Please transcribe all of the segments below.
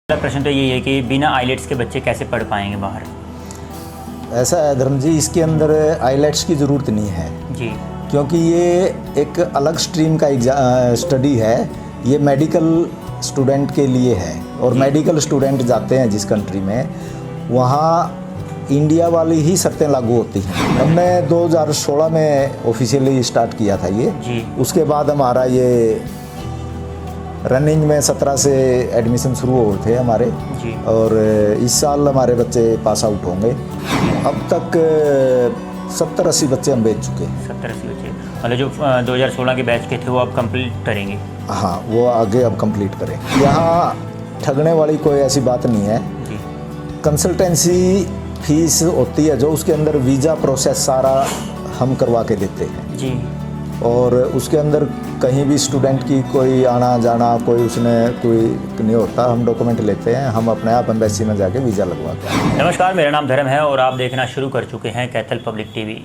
पहला प्रश्न तो यही है कि बिना आईलेट्स के बच्चे कैसे पढ़ पाएंगे बाहर। ऐसा है धर्म जी, इसके अंदर आईलेट्स की ज़रूरत नहीं है जी, क्योंकि ये एक अलग स्ट्रीम का स्टडी है। ये मेडिकल स्टूडेंट के लिए है और मेडिकल स्टूडेंट जाते हैं जिस कंट्री में, वहाँ इंडिया वाली ही शर्तें लागू होती हैं। हमने 2016 में ऑफिशियली स्टार्ट किया था ये जी। उसके बाद हमारा ये रनिंग में 17 से एडमिशन शुरू हुए थे हमारे जी। और इस साल हमारे बच्चे पास आउट होंगे। अब तक 70-80 बच्चे हम बेच चुके हैं। 70-80 बच्चे मतलब जो 2016 के बैच के थे वो अब कंप्लीट करेंगे। हाँ, वो आगे अब कंप्लीट करें। यहाँ ठगने वाली कोई ऐसी बात नहीं है जी। कंसल्टेंसी फीस होती है जो उसके अंदर वीज़ा प्रोसेस सारा हम करवा के देते हैं जी। और उसके अंदर कहीं भी स्टूडेंट की कोई आना जाना कोई उसने कोई नहीं होता। हम डॉक्यूमेंट लेते हैं, हम अपने आप एम्बेसी में जाके वीज़ा लगवाते हैं। नमस्कार, मेरा नाम धर्म है और आप देखना शुरू कर चुके हैं कैथल पब्लिक टीवी।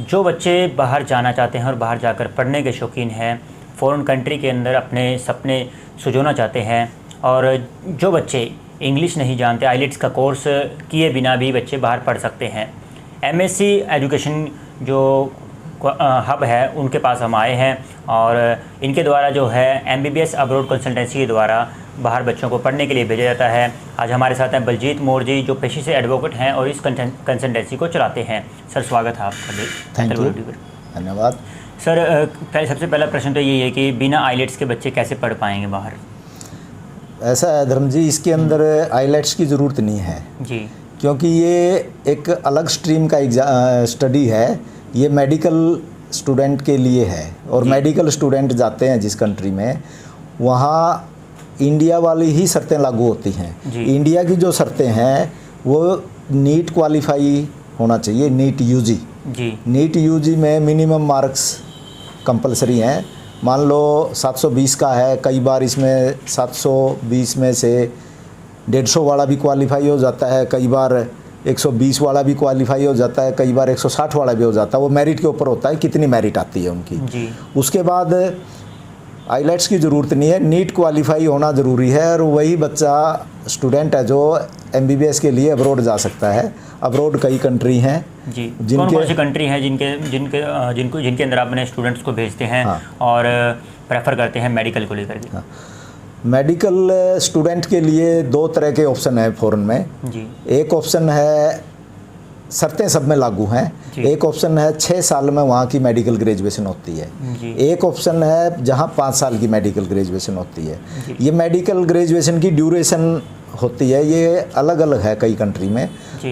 जो बच्चे बाहर जाना चाहते हैं और बाहर जाकर पढ़ने के शौकीन हैं, फ़ॉरेन कंट्री के अंदर अपने सपने सुजोना चाहते हैं, और जो बच्चे इंग्लिश नहीं जानते, आईलेट्स का कोर्स किए बिना भी बच्चे बाहर पढ़ सकते हैं। एमएससी एजुकेशन जो हब है उनके पास हम आए हैं और इनके द्वारा जो है एमबीबीएस अब्रॉड कंसल्टेंसी के द्वारा बाहर बच्चों को पढ़ने के लिए भेजा जाता है। आज हमारे साथ हैं बलजीत मौर्य जी, जो पेशे से एडवोकेट हैं और इस कंसल्टेंसी को चलाते हैं। सर, स्वागत है आपका। थैंक यू, धन्यवाद। सर, सबसे पहला प्रश्न तो यही है कि बिना आईलेट्स के बच्चे कैसे पढ़ पाएंगे बाहर। ऐसा है धर्म जी, इसके अंदर आईलेट्स की ज़रूरत नहीं है जी, क्योंकि ये एक अलग स्ट्रीम का स्टडी है। ये मेडिकल स्टूडेंट के लिए है और मेडिकल स्टूडेंट जाते हैं जिस कंट्री में, वहाँ इंडिया वाली ही शर्तें लागू होती हैं। इंडिया की जो शर्तें हैं वो नीट क्वालिफाई होना चाहिए, नीट यूजी जी। नीट यूजी में मिनिमम मार्क्स कंपलसरी हैं। मान लो 720 का है, कई बार इसमें 720 में से 150 वाला भी क्वालिफाई हो जाता है, कई बार 120 वाला भी क्वालिफाई हो जाता है, कई बार 160 वाला भी हो जाता है। वो मेरिट के ऊपर होता है, कितनी मेरिट आती है उनकी जी। उसके बाद आईलेट्स की ज़रूरत नहीं है, नीट क्वालिफाई होना ज़रूरी है। और वही बच्चा स्टूडेंट है जो एमबीबीएस के लिए अब्रॉड जा सकता है। अब्रॉड कई कंट्री हैं जी। कौन सी कंट्री हैं जिनके अंदर आप अपने स्टूडेंट्स को भेजते हैं? हाँ। और प्रेफर करते हैं मेडिकल को लेकर के? हाँ। मेडिकल स्टूडेंट के लिए दो तरह के ऑप्शन है फ़ॉरेन में जी। एक ऑप्शन है, शर्तें सब में लागू हैं। एक ऑप्शन है 6 साल में वहाँ की मेडिकल ग्रेजुएशन होती है जी। एक ऑप्शन है जहाँ 5 साल की मेडिकल ग्रेजुएशन होती है। ये मेडिकल ग्रेजुएशन की ड्यूरेशन होती है, ये अलग अलग है कई कंट्री में।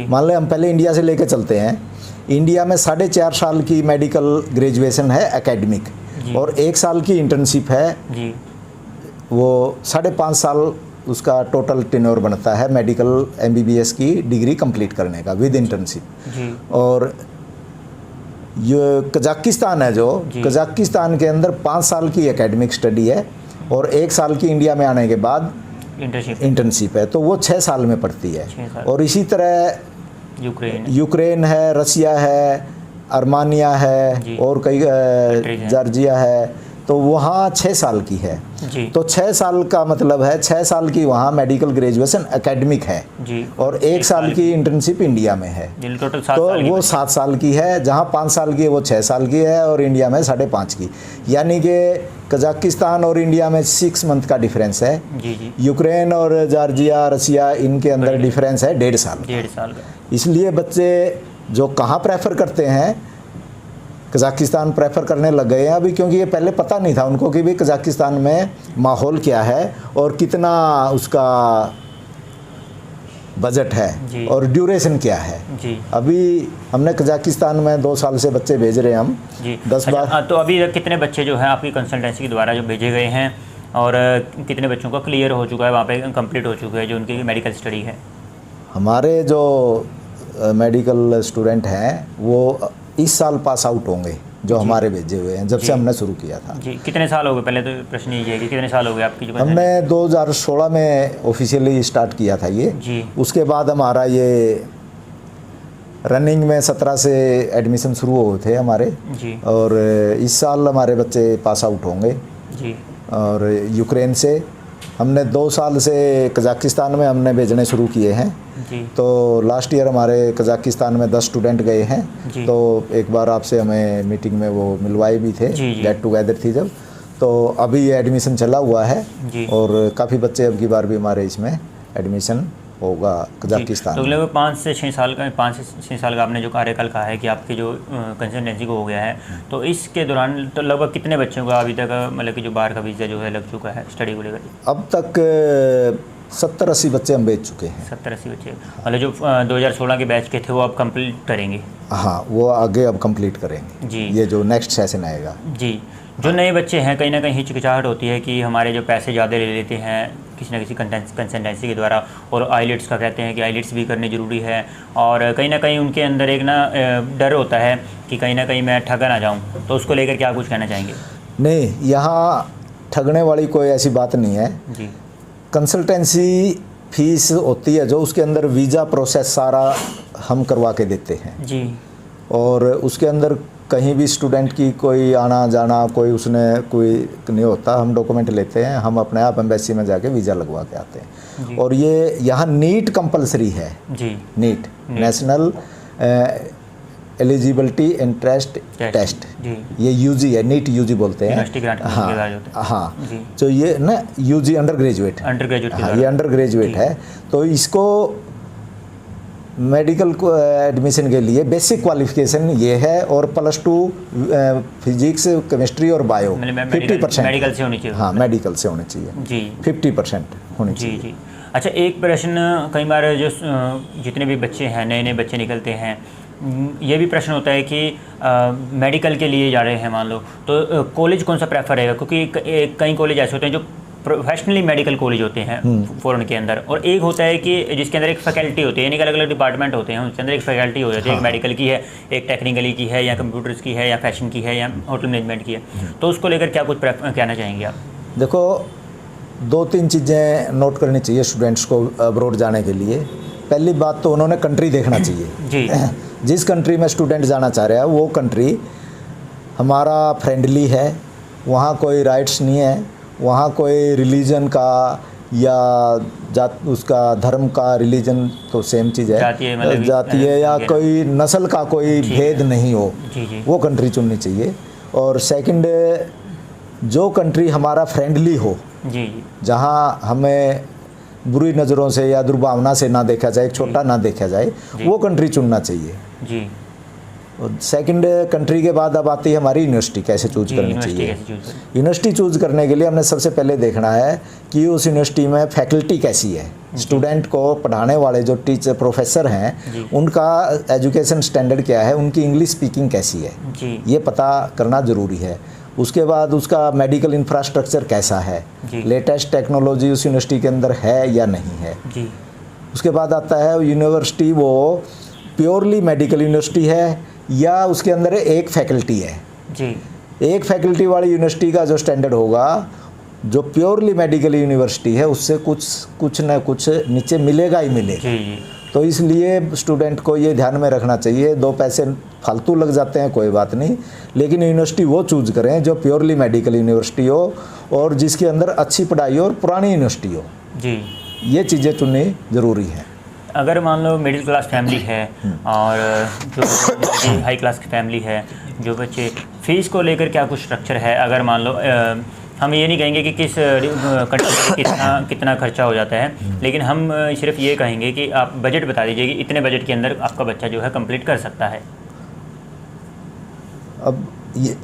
मान लें हम पहले इंडिया से लेके चलते हैं। इंडिया में 4.5 साल की मेडिकल ग्रेजुएशन है एकेडमिक, और 1 साल की इंटर्नशिप है जी। वो 5.5 साल उसका टोटल टेन्योर बनता है मेडिकल एमबीबीएस की डिग्री कंप्लीट करने का विद इंटर्नशिप। और ये कजाकिस्तान है, जो कजाकिस्तान के अंदर 5 साल की एकेडमिक स्टडी है और 1 साल की इंडिया में आने के बाद इंटर्नशिप है, तो वो 6 साल में पड़ती है। और इसी तरह यूक्रेन है, रसिया है, अर्मानिया है और कई जॉर्जिया है, तो वहाँ 6 साल की है जी। तो 6 साल का मतलब है 6 साल की वहाँ मेडिकल ग्रेजुएशन एकेडमिक है जी। और 1 साल की इंटर्नशिप इंडिया में है, टोटल तो वो 7 साल की है। जहाँ 5 साल की है वो 6 साल की है और इंडिया में 5.5 की। यानी कि कजाकिस्तान और इंडिया में 6 मंथ का डिफरेंस है। जी। यूक्रेन और जॉर्जिया, रसिया, इनके अंदर डिफरेंस है 1.5 साल। 1.5 साल का। इसलिए बच्चे जो कहाँ प्रेफर करते हैं, कजाकिस्तान प्रेफर करने लग गए हैं अभी, क्योंकि ये पहले पता नहीं था उनको कि भाई कजाकिस्तान में माहौल क्या है और कितना उसका बजट है और ड्यूरेशन क्या है जी। अभी हमने कजाकिस्तान में 2 साल से बच्चे भेज रहे हैं हम जी। 10-12। तो अभी कितने बच्चे जो हैं आपकी कंसल्टेंसी के द्वारा जो भेजे गए हैं और कितने बच्चों का क्लियर हो चुका है, वहाँ पे कंप्लीट हो चुका है जो उनकी मेडिकल स्टडी है? हमारे जो मेडिकल स्टूडेंट हैं वो इस साल पास आउट होंगे जो हमारे भेजे हुए हैं, जब से हमने शुरू किया था जी। कितने साल हो गए? पहले तो प्रश्न ये है कि कितने साल हो गए आपकी? जो हमने 2016 में ऑफिशियली स्टार्ट किया था ये जी। उसके बाद हमारा ये रनिंग में 17 से एडमिशन शुरू हुए थे हमारे जी। और इस साल हमारे बच्चे पास आउट होंगे जी। और यूक्रेन से हमने 2 साल से कजाकिस्तान में हमने भेजने शुरू किए हैं जी। तो लास्ट ईयर हमारे कजाकिस्तान में 10 स्टूडेंट गए हैं जी। तो एक बार आपसे हमें मीटिंग में वो मिलवाए भी थे, गेट टुगेदर थी जब, तो अभी ये एडमिशन चला हुआ है जी। और काफ़ी बच्चे अब की बार भी हमारे इसमें एडमिशन होगा कजाकिस्तान तो में। लगभग 5 से 6 साल का आपने जो कार्यकाल कहा है कि आपके जो कंसल्टेंसी को हो गया है, तो इसके दौरान तो लगभग कितने बच्चों का अभी तक मतलब कि जो बाहर का वीज़ा जो है लग चुका है स्टडी को लेकर? अब तक 70-80 बच्चे हम भेज चुके हैं। 70-80 बच्चे, मतलब जो 2016 के बैच के थे वो अब कंप्लीट करेंगे? हाँ, वो आगे अब कंप्लीट करेंगे जी। ये जो नेक्स्ट सेशन आएगा जी। जो नए बच्चे हैं कहीं ना कहीं हिचकिचाहट होती है कि हमारे जो पैसे ज़्यादा ले लेते हैं किसी न किसी कंसल्टेंसी के द्वारा, और आईलेट्स का कहते हैं कि आईलेट्स भी करनी ज़रूरी है, और कहीं ना कहीं उनके अंदर एक ना डर होता है कि कहीं ना कहीं मैं ठगा ना जाऊं, तो उसको लेकर क्या कुछ कहना चाहेंगे? नहीं, यहाँ ठगने वाली कोई ऐसी बात नहीं है जी। कंसल्टेंसी फीस होती है जो उसके अंदर वीज़ा प्रोसेस सारा हम करवा के देते हैं जी। और उसके अंदर कहीं भी स्टूडेंट की कोई आना जाना कोई उसने कोई नहीं होता, हम डॉक्यूमेंट लेते हैं, हम अपने आप एम्बेसी में जाके वीज़ा लगवा के आते हैं। और ये यहाँ नीट कंपलसरी है जी। NEET national eligibility interest test, ये यूजी है, नीट यूजी बोलते हैं। हाँ, तो ये ना यूजी अंडर ग्रेजुएट, हाँ ये अंडर ग्रेजुएट है। तो इसको मेडिकल को एडमिशन के लिए बेसिक क्वालिफिकेशन ये है और +2 फिजिक्स केमिस्ट्री और बायो 50% मेडिकल से होनी चाहिए। हाँ, मेडिकल से होनी चाहिए जी, 50% होनी चाहिए जी। अच्छा, एक प्रश्न कई बार जो जितने भी बच्चे हैं नए बच्चे निकलते हैं, ये भी प्रश्न होता है कि मेडिकल के लिए जा रहे हैं मान लो, तो कॉलेज कौन सा प्रेफर रहेगा? क्योंकि कई कॉलेज ऐसे होते हैं जो प्रोफेशनली मेडिकल कॉलेज होते हैं फॉरेन के अंदर, और एक होता है कि जिसके अंदर एक फैकल्टी होती है, यानी कि अलग अलग डिपार्टमेंट होते हैं, उसके अंदर एक फैकल्टी हो जाती है। एक मेडिकल की है, एक टेक्निकली की है, या कंप्यूटर्स की है, या फैशन की है, या होटल मैनेजमेंट की है, तो उसको लेकर क्या कुछ कहना चाहेंगे आप? देखो, 2-3 चीज़ें नोट करनी चाहिए स्टूडेंट्स को अब्रॉड जाने के लिए। पहली बात तो उन्होंने कंट्री देखना चाहिए जी। जिस कंट्री में स्टूडेंट जाना चाह रहा है वो कंट्री हमारा फ्रेंडली है, वहाँ कोई राइट्स नहीं है, वहाँ कोई रिलीजन का या जात उसका धर्म का, रिलीजन तो सेम चीज़ है, जाती है या कोई नस्ल का कोई भेद नहीं हो, वो कंट्री चुननी चाहिए। और सेकंड, जो कंट्री हमारा फ्रेंडली हो, जहाँ हमें बुरी नज़रों से या दुर्भावना से ना देखा जाए, छोटा ना देखा जाए, वो कंट्री चुनना चाहिए जी। और सेकंड कंट्री के बाद अब आती है हमारी यूनिवर्सिटी कैसे चूज करनी चाहिए। यूनिवर्सिटी चूज करने के लिए हमने सबसे पहले देखना है कि उस यूनिवर्सिटी में फैकल्टी कैसी है, स्टूडेंट को पढ़ाने वाले जो टीचर प्रोफेसर हैं उनका एजुकेशन स्टैंडर्ड क्या है, उनकी इंग्लिश स्पीकिंग कैसी है, ये पता करना ज़रूरी है। उसके बाद उसका मेडिकल इंफ्रास्ट्रक्चर कैसा है, लेटेस्ट टेक्नोलॉजी उस यूनिवर्सिटी के अंदर है या नहीं है। उसके बाद आता है यूनिवर्सिटी वो प्योरली मेडिकल यूनिवर्सिटी है या उसके अंदर एक फैकल्टी है जी। एक फैकल्टी वाली यूनिवर्सिटी का जो स्टैंडर्ड होगा, जो प्योरली मेडिकल यूनिवर्सिटी है, उससे कुछ न कुछ नीचे मिलेगा ही मिलेगा जी। तो इसलिए स्टूडेंट को ये ध्यान में रखना चाहिए, 2 पैसे फालतू लग जाते हैं कोई बात नहीं, लेकिन यूनिवर्सिटी वो चूज करें जो प्योरली मेडिकल यूनिवर्सिटी हो और जिसके अंदर अच्छी पढ़ाई हो और पुरानी यूनिवर्सिटी हो जी। ये चीज़ें चुननी ज़रूरी है। अगर मान लो मिडिल क्लास फैमिली है और जो हाई क्लास की फैमिली है, जो बच्चे, फीस को लेकर क्या कुछ स्ट्रक्चर है? अगर मान लो हम ये नहीं कहेंगे कि किस कंट्री में कितना खर्चा हो जाता है, लेकिन हम सिर्फ ये कहेंगे कि आप बजट बता दीजिए कि इतने बजट के अंदर आपका बच्चा जो है कंप्लीट कर सकता है। अब ये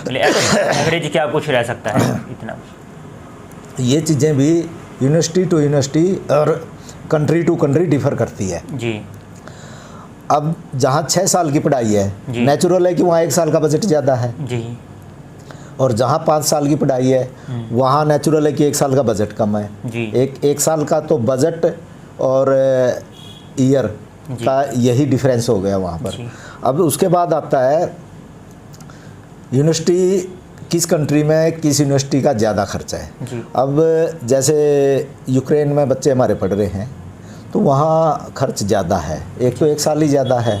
एवरेज क्या कुछ रह सकता है इतना? ये चीज़ें भी यूनिवर्सिटी टू यूनिवर्सिटी और कंट्री टू कंट्री डिफर करती है जी। अब जहाँ 6 साल की पढ़ाई है, नेचुरल है कि वहाँ 1 साल का बजट ज़्यादा है जी। और जहाँ 5 साल की पढ़ाई है वहाँ नेचुरल है कि 1 साल का बजट कम है जी। एक साल का तो बजट और ईयर का यही डिफरेंस हो गया वहाँ पर। अब उसके बाद आता है यूनिवर्सिटी, किस कंट्री में किस यूनिवर्सिटी का ज़्यादा खर्चा है। अब जैसे यूक्रेन में बच्चे हमारे पढ़ रहे हैं तो वहाँ खर्च ज़्यादा है, एक तो 1 साल ही ज़्यादा है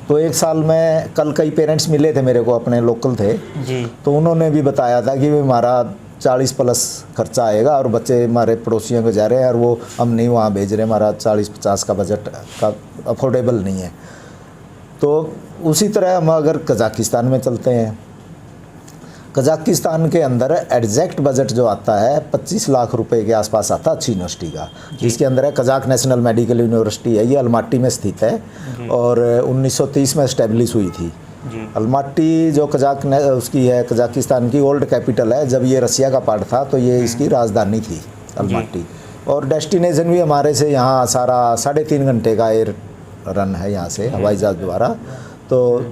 तो 1 साल में, कल कई पेरेंट्स मिले थे मेरे को, अपने लोकल थे जी। तो उन्होंने भी बताया था कि हमारा 40 प्लस खर्चा आएगा, और बच्चे हमारे पड़ोसियों को जा रहे हैं और वो हम नहीं वहाँ भेज रहे, हमारा 40-50 का बजट का अफोर्डेबल नहीं है। तो उसी तरह हम अगर कजाकिस्तान में चलते हैं, कजाकिस्तान के अंदर एग्जैक्ट बजट जो आता है 25 लाख रुपए के आसपास आता है अच्छी यूनिवर्सिटी का, जिसके अंदर है कजाक नेशनल मेडिकल यूनिवर्सिटी है, ये अलमाटी में स्थित है और 1930 में इस्टेब्लिश हुई थी। अलमाटी जो उसकी है कजाकिस्तान की ओल्ड कैपिटल है, जब ये रसिया का पार्ट था तो ये इसकी राजधानी थी अलमाटी। और डेस्टिनेशन भी हमारे से यहाँ सारा 3.5 घंटे का एयर रन है यहाँ से हवाई जहाज़ द्वारा, तो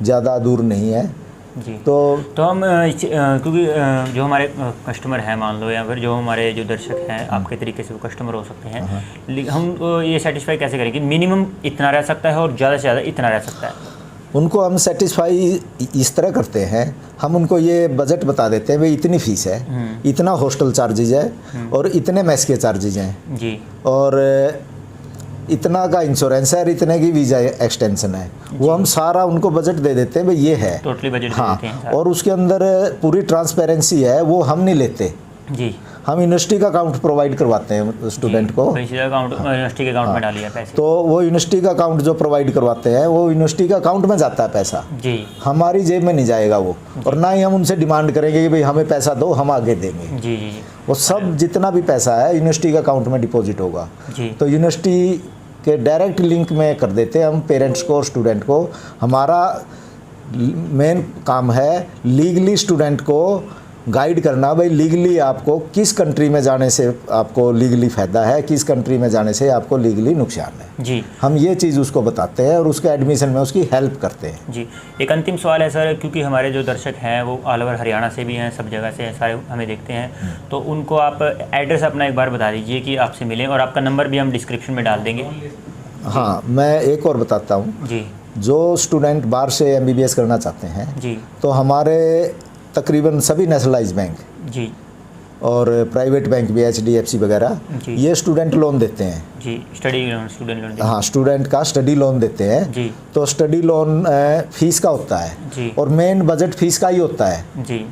ज़्यादा दूर नहीं है जी। तो हम क्योंकि जो हमारे कस्टमर हैं मान लो, या फिर जो हमारे जो दर्शक हैं आपके तरीके से वो कस्टमर हो सकते हैं, हम ये सेटिस्फाई कैसे करें कि मिनिमम इतना रह सकता है और ज़्यादा से ज़्यादा इतना रह सकता है? उनको हम सेटिस्फाई इस तरह करते हैं, हम उनको ये बजट बता देते हैं भाई इतनी फ़ीस है, इतना हॉस्टल चार्जेज है और इतने मेस के चार्जेज हैं जी, और इतना का इंश्योरेंस है और इतने की वीज़ा एक्सटेंशन है, वो हम सारा उनको बजट दे देते हैं भाई ये है टोटली बजट। हाँ, दे देते हैं। और उसके अंदर पूरी ट्रांसपेरेंसी है, वो हम नहीं लेते जी, हम यूनिवर्सिटी का अकाउंट प्रोवाइड करवाते हैं स्टूडेंट को, यूनिवर्सिटी के अकाउंट में डालिए पैसे, तो वो यूनिवर्सिटी का अकाउंट जो प्रोवाइड करवाते हैं वो यूनिवर्सिटी का अकाउंट में जाता है पैसा जी, हमारी जेब में नहीं जाएगा वो, और ना ही हम उनसे डिमांड करेंगे कि भाई हमें पैसा दो हम आगे देंगे जी, वो सब जितना भी पैसा है यूनिवर्सिटी का अकाउंट में डिपॉजिट होगा जी। तो यूनिवर्सिटी के डायरेक्ट लिंक में कर देते हैं हम पेरेंट्स को और स्टूडेंट को। हमारा मेन काम है लीगली स्टूडेंट को गाइड करना, भाई लीगली आपको किस कंट्री में जाने से आपको लीगली फ़ायदा है, किस कंट्री में जाने से आपको लीगली नुकसान है जी, हम ये चीज़ उसको बताते हैं और उसके एडमिशन में उसकी हेल्प करते हैं जी। एक अंतिम सवाल है सर, क्योंकि हमारे जो दर्शक हैं वो ऑल ओवर हरियाणा से भी हैं, सब जगह से सारे हमें देखते हैं, तो उनको आप एड्रेस अपना एक बार बता दीजिए कि आपसे मिलें, और आपका नंबर भी हम डिस्क्रिप्शन में डाल देंगे। हाँ, मैं एक और बताता हूँ जी, जो स्टूडेंट बाहर से MBBS करना चाहते हैं जी, तो हमारे तकरीबन सभी नेशनलाइज बैंक जी और प्राइवेट बैंक भी HDFC वगैरह ये स्टूडेंट लोन देते हैं जी, स्टडी लोन, स्टूडेंट लोन, हाँ स्टूडेंट का स्टडी लोन देते हैं जी। तो स्टडी लोन फीस का होता है जी, और मेन बजट फीस का ही होता है जी,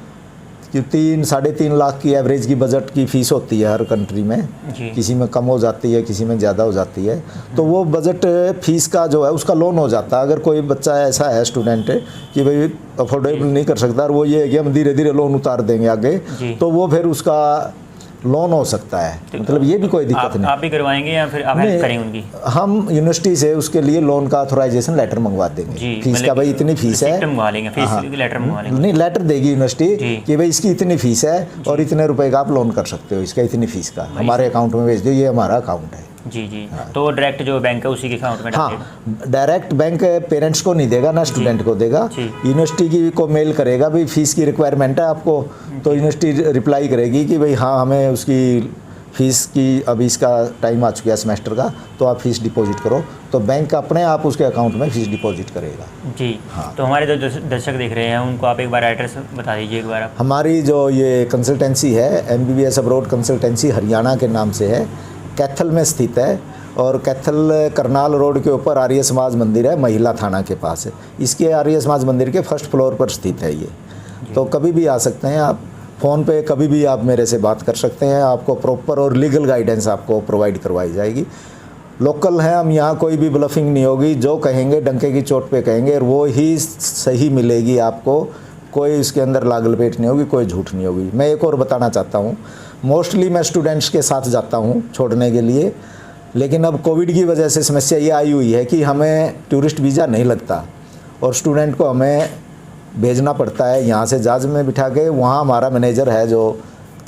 कि 3-3.5 लाख की एवरेज की बजट की फ़ीस होती है हर कंट्री में, किसी में कम हो जाती है किसी में ज़्यादा हो जाती है, तो वो बजट फ़ीस का जो है उसका लोन हो जाता है। अगर कोई बच्चा ऐसा है स्टूडेंट कि भाई अफोर्डेबल नहीं कर सकता और वो ये है कि हम धीरे धीरे लोन उतार देंगे आगे, तो वो फिर उसका लोन हो सकता है, मतलब ये भी कोई दिक्कत नहीं। आप भी करवाएंगे या फिर आप हेल्प करेंगे उनकी? हम यूनिवर्सिटी से उसके लिए लोन का ऑथराइजेशन लेटर मंगवा देंगे, फीस का भाई इतनी फीस है, मंगवा लेंगे फीस लेटर मंगवा लेंगे, नहीं लेटर देगी यूनिवर्सिटी कि भाई इसकी इतनी फीस है और इतने रुपए का आप लोन कर सकते हो, इसका इतनी फीस का हमारे अकाउंट में भेज दो, ये हमारा अकाउंट है जी जी। हाँ। तो डायरेक्ट जो बैंक है उसी के अकाउंट में हाँ, डायरेक्ट बैंक पेरेंट्स को नहीं देगा ना स्टूडेंट को देगा, यूनिवर्सिटी की को मेल करेगा भाई फीस की रिक्वायरमेंट है आपको, तो यूनिवर्सिटी रिप्लाई करेगी कि भाई हाँ हमें उसकी फ़ीस की अभी इसका टाइम आ चुका है सेमेस्टर का, तो आप फ़ीस डिपॉजिट करो, तो बैंक अपने आप उसके अकाउंट में फ़ीस डिपॉजिट करेगा जी। हाँ, तो हमारे जो दर्शक देख रहे हैं उनको आप एक बार एड्रेस बता दीजिए एक बार आप। हमारी जो ये कंसल्टेंसी है MBBS अब्रॉड कंसल्टेंसी हरियाणा के नाम से है, कैथल में स्थित है, और कैथल करनाल रोड के ऊपर आर्य समाज मंदिर है, महिला थाना के पास है, इसके आर्य समाज मंदिर के फर्स्ट फ्लोर पर स्थित है ये, तो कभी भी आ सकते हैं आप, फ़ोन पे कभी भी आप मेरे से बात कर सकते हैं, आपको प्रॉपर और लीगल गाइडेंस आपको प्रोवाइड करवाई जाएगी। लोकल हैं हम, यहाँ कोई भी ब्लफिंग नहीं होगी, जो कहेंगे डंके की चोट पे कहेंगे और वो ही सही मिलेगी आपको, कोई इसके अंदर लागलपेट नहीं होगी, कोई झूठ नहीं होगी। मैं एक और बताना चाहता हूँ, मोस्टली मैं स्टूडेंट्स के साथ जाता हूँ छोड़ने के लिए, लेकिन अब कोविड की वजह से समस्या ये आई हुई है कि हमें टूरिस्ट वीज़ा नहीं लगता और स्टूडेंट को हमें भेजना पड़ता है यहाँ से जहाज़ में बिठा के, वहाँ हमारा मैनेजर है जो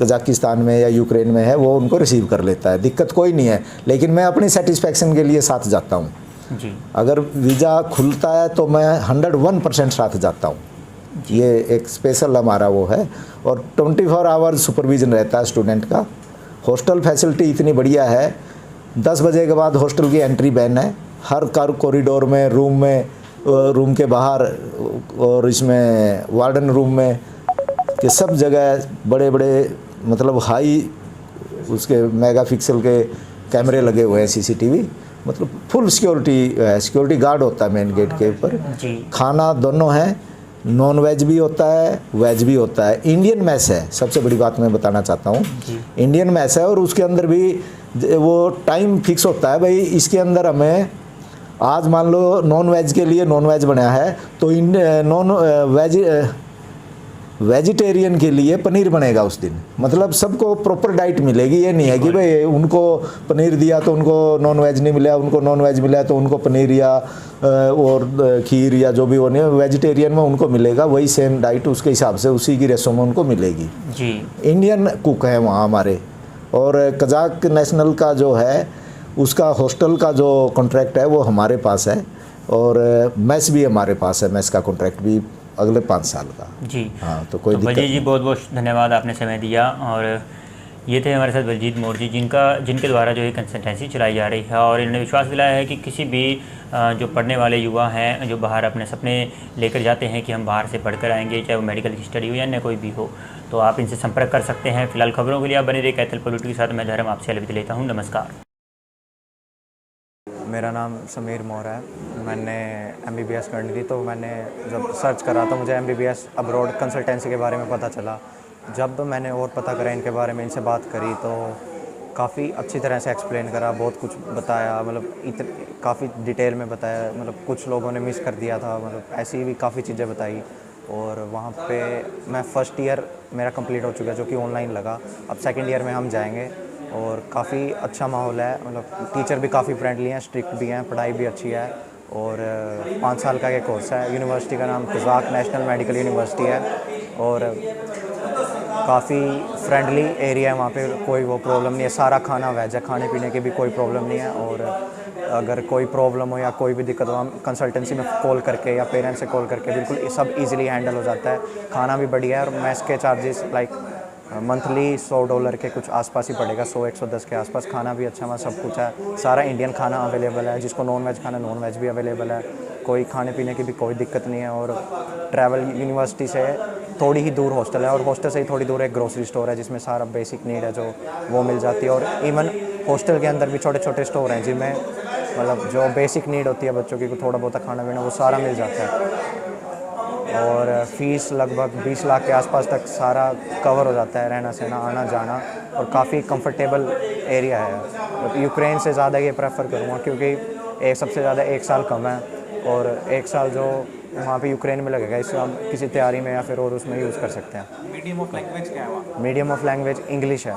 कजाकिस्तान में या यूक्रेन में है, वो उनको रिसीव कर लेता है, दिक्कत कोई नहीं है, लेकिन मैं अपनी सेटिस्फेक्शन के लिए साथ जाता हूँ जी। अगर वीज़ा खुलता है तो मैं 101% साथ जाता हूँ, ये एक स्पेशल हमारा वो है, और 24 आवर्स सुपरविज़न रहता है स्टूडेंट का। हॉस्टल फैसिलिटी इतनी बढ़िया है, 10 बजे के बाद हॉस्टल की एंट्री बैन है, हर कॉरिडोर में, रूम के बाहर और इसमें वार्डन रूम में कि सब जगह बड़े बड़े मतलब हाई उसके मेगापिक्सल के कैमरे लगे हुए हैं, CCTV, मतलब फुल सिक्योरिटी गार्ड होता है मेन गेट के ऊपर, खाना दोनों है, नॉन वेज भी होता है, वेज भी होता है। इंडियन मैस है, सबसे बड़ी बात मैं बताना चाहता हूँ, इंडियन मैस है और उसके अंदर भी वो टाइम फिक्स होता है भाई, इसके अंदर हमें आज मान लो नॉन वेज के लिए नॉन वेज बनाया है तो नॉन वेज वेजिटेरियन के लिए पनीर बनेगा उस दिन। मतलब सबको प्रॉपर डाइट मिलेगी, ये नहीं है कि भाई उनको पनीर दिया तो उनको नॉन वेज नहीं मिला, उनको नॉन वेज मिला तो उनको पनीर या और खीर या जो भी होने वेजिटेरियन में उनको मिलेगा वही सेम डाइट, उसके हिसाब से उसी की रेशो में उनको मिलेगी जी। इंडियन कुक है वहाँ हमारे। और कजाक नेशनल का जो है उसका हॉस्टल का जो कॉन्ट्रैक्ट है वो हमारे पास है और मैस भी हमारे पास है, मैस का कॉन्ट्रैक्ट भी अगले 5 साल का जी। हाँ, तो कोई दिक्कत बलजीत जी बहुत बहुत धन्यवाद, आपने समय दिया। और ये थे हमारे साथ बलजीत मौर्य जी, जिनके द्वारा जो है कंसल्टेंसी चलाई जा रही है और इन्होंने विश्वास दिलाया है कि किसी भी जो पढ़ने वाले युवा हैं जो बाहर अपने सपने लेकर जाते हैं कि हम बाहर से पढ़कर आएंगे, चाहे वो मेडिकल की स्टडी हो या अन्य कोई भी हो, तो आप इनसे संपर्क कर सकते हैं। फिलहाल खबरों के लिए आप बने रहिए कैथल पब्लिक के साथ। मैं धर्म आपसे अलविदा लेता हूँ, नमस्कार। मेरा नाम समीर मौर्य है। मैंने MBBS करनी थी तो मैंने जब सर्च करा तो मुझे MBBS अब्रॉड कंसल्टेंसी के बारे में पता चला। जब मैंने और पता करा इनके बारे में, इनसे बात करी तो काफ़ी अच्छी तरह से एक्सप्लेन करा, बहुत कुछ बताया, मतलब काफ़ी डिटेल में बताया, मतलब कुछ लोगों ने मिस कर दिया था, मतलब ऐसी भी काफ़ी चीज़ें बताई। और वहाँ पे मैं फ़र्स्ट ईयर मेरा कंप्लीट हो चुका है जो कि ऑनलाइन लगा। अब सेकंड ईयर में हम जाएंगे और काफ़ी अच्छा माहौल है, मतलब टीचर भी काफ़ी फ्रेंडली हैं, स्ट्रिक्ट भी हैं, पढ़ाई भी अच्छी है। और 5 साल का ये कोर्स है। यूनिवर्सिटी का नाम कजाक नेशनल मेडिकल यूनिवर्सिटी है और काफ़ी फ्रेंडली एरिया है, वहाँ पे कोई वो प्रॉब्लम नहीं है। सारा खाना वेज है, खाने पीने की भी कोई प्रॉब्लम नहीं है। और अगर कोई प्रॉब्लम हो या कोई भी दिक्कत हो, हम कंसल्टेंसी में कॉल करके या पेरेंट्स से कॉल करके बिल्कुल सब इजीली हैंडल हो जाता है। खाना भी बढ़िया है और मैस के चार्जेस लाइक मंथली $100 के कुछ आसपास ही पड़ेगा, 100-110 के आसपास। खाना भी अच्छा, वहाँ सब कुछ है, सारा इंडियन खाना अवेलेबल है। जिसको नॉन वेज खाना नॉन वेज भी अवेलेबल है, कोई खाने पीने की भी कोई दिक्कत नहीं है। और ट्रैवल यूनिवर्सिटी से थोड़ी ही दूर हॉस्टल है और हॉस्टल से ही थोड़ी दूर एक ग्रोसरी स्टोर है जिसमें सारा बेसिक नीड है जो वो मिल जाती है। और इवन हॉस्टल के अंदर भी छोटे छोटे स्टोर हैं जिनमें मतलब जो बेसिक नीड होती है बच्चों की, थोड़ा बहुत खाना पीना, वो सारा मिल जाता है। और फ़ीस लगभग 20 लाख के आसपास तक सारा कवर हो जाता है, रहना सहना आना जाना। और काफ़ी कंफर्टेबल एरिया है। यूक्रेन से ज़्यादा ये प्रेफर करूँगा क्योंकि सबसे ज़्यादा 1 साल कम है और 1 साल जो वहाँ पे यूक्रेन में लगेगा इससे हम किसी तैयारी में या फिर और उसमें यूज़ कर सकते हैं। मीडियम ऑफ लैंग्वेज क्या है वहाँ? मीडियम ऑफ लैंग्वेज इंग्लिश है,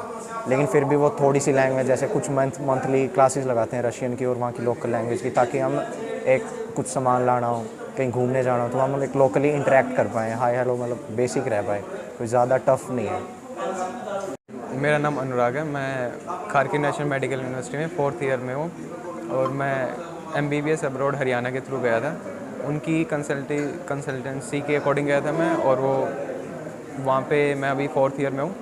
लेकिन फिर भी वो थोड़ी सी लैंग्वेज, जैसे कुछ मंथली क्लासेस लगाते हैं रशियन की और वहाँ की लोकल लैंग्वेज की, ताकि हम एक कुछ सामान लाना हो, कहीं घूमने जाना हो तो हम एक लोकली इंटरेक्ट कर पाएँ, हाय हेलो मतलब बेसिक रह पाए, कोई ज़्यादा टफ नहीं है। मेरा नाम अनुराग है, मैं खारकी नेशनल मेडिकल यूनिवर्सिटी में 4th ईयर में हूँ और मैं MBBS अब्रॉड हरियाणा के थ्रू गया था। उनकी कंसल्टेंसी के अकॉर्डिंग गया था मैं, और वो वहाँ पे मैं अभी 4th ईयर में हूँ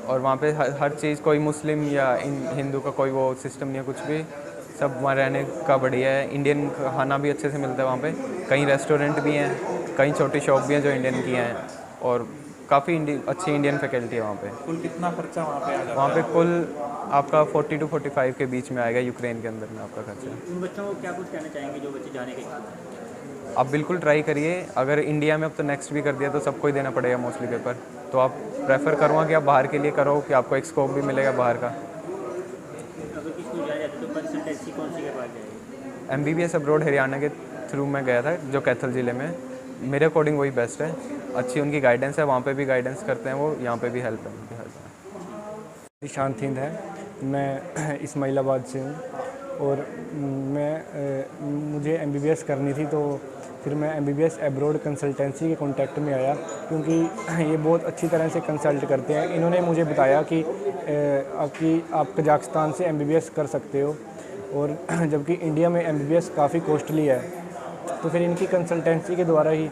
और वहाँ पे हर चीज़, कोई मुस्लिम या हिंदू का कोई वो सिस्टम नहीं है, कुछ भी सब वहाँ रहने का बढ़िया है। इंडियन खाना भी अच्छे से मिलता है वहाँ पे, कई रेस्टोरेंट भी हैं, कई छोटी शॉप भी हैं जो इंडियन की हैं और काफ़ी अच्छी इंडियन फैकल्टी है वहाँ पे। कुल कितना खर्चा वहाँ पे आ जाता है? वहाँ पे कुल आपका 40 to 45 के बीच में आएगा यूक्रेन के अंदर में आपका खर्चा। उन बच्चों को क्या कुछ कहना चाहेंगे जो बच्चे जाने के आप बिल्कुल ट्राई करिए। अगर इंडिया में अब तो नेक्स्ट भी कर दिया तो सबको ही देना पड़ेगा मोस्टली पेपर, तो आप प्रेफर करूँगा कि आप बाहर के लिए करो कि आपको एक स्कोप भी मिलेगा बाहर का। अगर किसी को जाया जाए तो कंसल्टेंसी कौन सी के पास जाएगी? MBBS अब्रॉड हरियाणा के थ्रू मैं गया था जो कैथल ज़िले में, मेरे अकॉर्डिंग वही बेस्ट है। अच्छी उनकी गाइडेंस है, वहाँ पे भी गाइडेंस करते हैं वो, यहाँ पे भी हेल्प है उनकी हेल्प है। शांत हिंद है, मैं इस्माइलाबाद से हूँ और मुझे MBBS करनी थी तो फिर मैं MBBS अब्रॉड कंसल्टेंसी के कांटेक्ट में आया क्योंकि ये बहुत अच्छी तरह से कंसल्ट करते हैं। इन्होंने मुझे बताया कि आप कजाकिस्तान से MBBS कर सकते हो और जबकि इंडिया में MBBS काफ़ी कॉस्टली है, तो फिर इनकी कंसल्टेंसी के द्वारा ही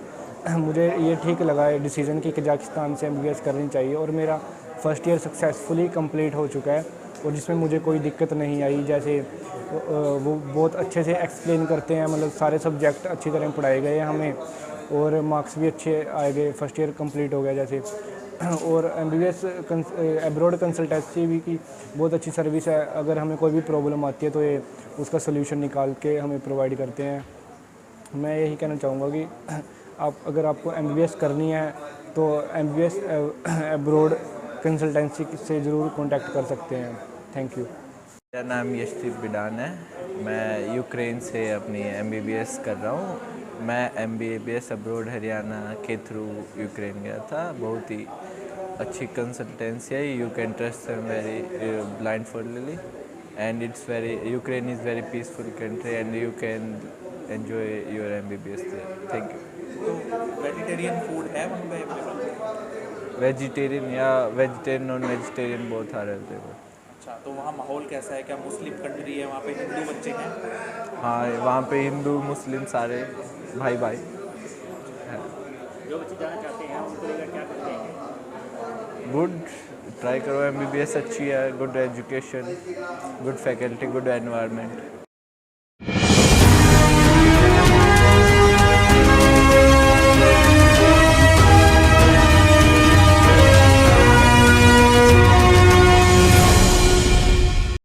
मुझे ये ठीक लगा है डिसीज़न कि कजाकिस्तान से MBBS करनी चाहिए। और मेरा फ़र्स्ट ईयर सक्सेसफुली कंप्लीट हो चुका है और जिसमें मुझे कोई दिक्कत नहीं आई। जैसे वो बहुत अच्छे से एक्सप्लेन करते हैं, मतलब सारे सब्जेक्ट अच्छी तरह पढ़ाए गए हैं हमें और मार्क्स भी अच्छे आए गए, फ़र्स्ट ईयर कंप्लीट हो गया जैसे। और MBBS अब्रॉड कंसल्टेंसी भी की बहुत अच्छी सर्विस है। अगर हमें कोई भी प्रॉब्लम आती है तो ये उसका सोल्यूशन निकाल के हमें प्रोवाइड करते हैं। मैं यही कहना चाहूँगा कि आप अगर आपको MBBS करनी है तो MBBS अब्रॉड कंसल्टेंसी से ज़रूर कांटेक्ट कर सकते हैं। Thank you. मेरा नाम यशदीप बिडान है। मैं यूक्रेन से अपनी MBBS कर रहा हूँ। मैं MBBS अब्रॉड हरियाणा के थ्रू यूक्रेन गया था। बहुत ही अच्छी कंसल्टेंसी है। You can trust them very blindfoldedly and it's very Ukraine is very peaceful country and you can enjoy your MBBS there. Thank you. तो वेजिटेरियन फूड है वहाँ पे अवेलेबल? वेजिटेरियन या vegetarian non vegetarian both are available. अच्छा, तो वहाँ माहौल कैसा है? क्या मुस्लिम कंट्री है? वहाँ पे हिंदू बच्चे हैं? हाँ, वहाँ पे हिंदू मुस्लिम सारे भाई भाई हैं। जो बच्चे जाना चाहते हैं उनको लेकर क्या करते हैं? गुड, ट्राई करो। MBBS अच्छी है, good education, good faculty, good environment.